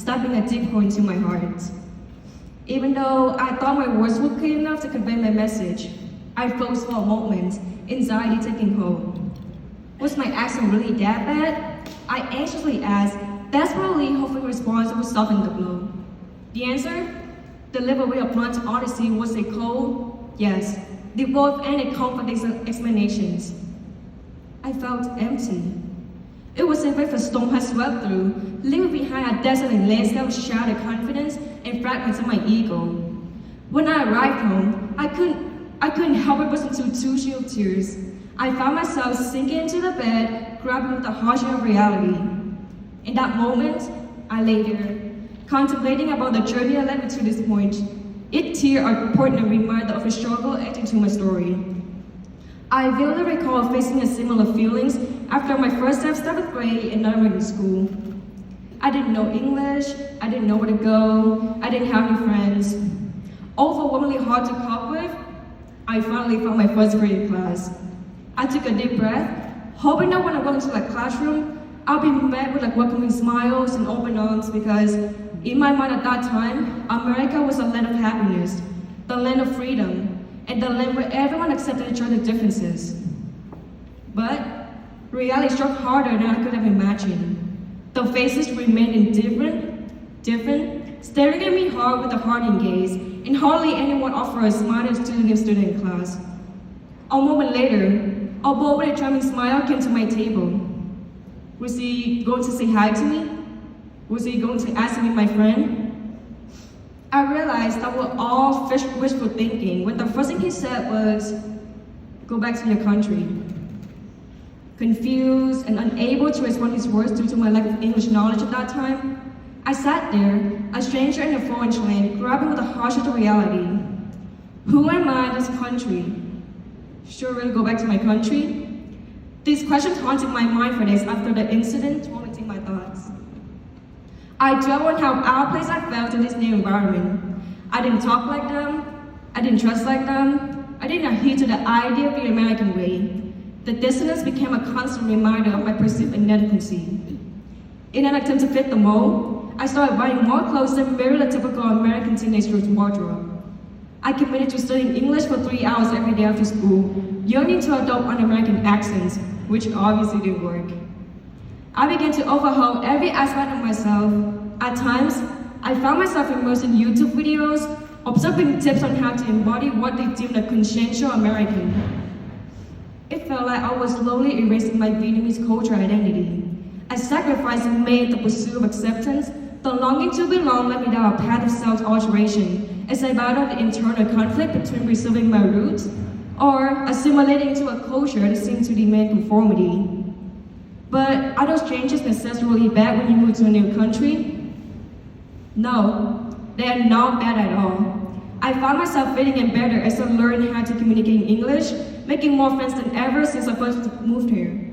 stabbing a deep hole into my heart. Even though I thought my words were clear enough to convey my message, I froze for a moment, anxiety taking hold. Was my accent really that bad? I anxiously asked, desperately hoping response would soften the blow. The answer? Delivered with a blunt honesty was a cold yes, devoid of any confident explanations. I felt empty. It was as if a storm had swept through, leaving behind a desolate landscape of shattered confidence and fragments of my ego. When I arrived home, I couldn't help but burst into two sheer tears. I found myself sinking into the bed, grappling with the harshness of reality. In that moment, I lay there, contemplating about the journey that led me to this point. Each tear a poignant reminder of a struggle etched into my story. I vividly recall facing a similar feelings after my first day of 7th grade in American school. I didn't know English, I didn't know where to go, I didn't have any friends. Overwhelmingly hard to cope with, I finally found my first grade class. I took a deep breath, hoping that when I went into the classroom, I'll be met with welcoming smiles and open arms because in my mind at that time, America was a land of happiness, the land of freedom, and the land where everyone accepted each other's differences. But reality struck harder than I could have imagined. The faces remained indifferent, staring at me hard with a hardened gaze, and hardly anyone offered a smile to the new student in class. A moment later, a boy with a charming smile came to my table. Was he going to say hi to me? Was he going to ask me my friend? I realized that we're all wishful thinking when the first thing he said was, go back to your country. Confused and unable to respond to his words due to my lack of English knowledge at that time, I sat there, a stranger in a foreign land, grappling with the harshness of reality. Who am I in this country? Should I really go back to my country? These questions haunted my mind for days after the incident, tormenting my thoughts. I dwell on how out of place I felt in this new environment. I didn't talk like them, I didn't dress like them, I didn't adhere to the idea of the American way. The dissonance became a constant reminder of my perceived inadequacy. In an attempt to fit the mold, I started buying more clothes than mirrored the typical American teenager's wardrobe. I committed to studying English for 3 hours every day after school, yearning to adopt an American accent, which obviously didn't work. I began to overhaul every aspect of myself. At times, I found myself immersed in YouTube videos, observing tips on how to embody what they deemed a conscientious American. It felt like I was slowly erasing my Vietnamese cultural identity. A sacrifice made in the pursuit of acceptance, the longing to belong led me down a path of self-alteration as I battled the internal conflict between preserving my roots or assimilating into a culture that seemed to demand conformity. But are those changes necessarily bad when you move to a new country? No, they are not bad at all. I found myself fitting in better as I learned how to communicate in English, making more friends than ever since I first moved here.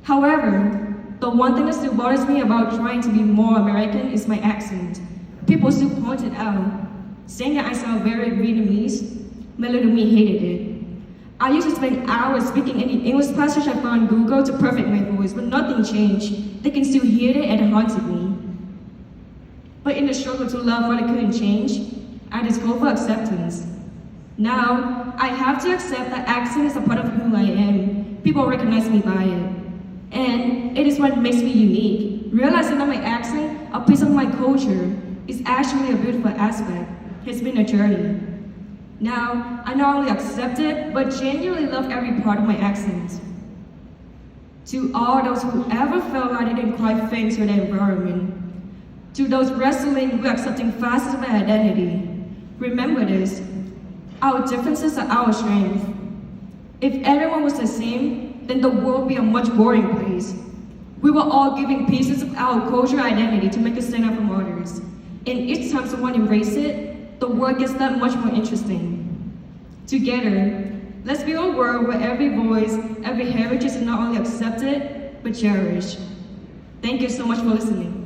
However, the one thing that still bothers me about trying to be more American is my accent. People still point it out, saying that I sound very Vietnamese. Many of me hated it. I used to spend hours speaking any English passage I found on Google to perfect my voice, but nothing changed. They can still hear it and it haunted me. But in the struggle to love what I couldn't change, I discovered acceptance. Now, I have to accept that accent is a part of who I am. People recognize me by it. And it is what makes me unique. Realizing that my accent, a piece of my culture, is actually a beautiful aspect. It's been a journey. Now, I not only accept it, but genuinely love every part of my accent. To all those who ever felt like they didn't quite fit into their environment, to those wrestling with accepting facets of my identity, remember this, our differences are our strength. If everyone was the same, then the world would be a much boring place. We were all giving pieces of our cultural identity to make us stand out from others. And each time someone embraces it, the world gets that much more interesting. Together, let's build a world where every voice, every heritage is not only accepted, but cherished. Thank you so much for listening.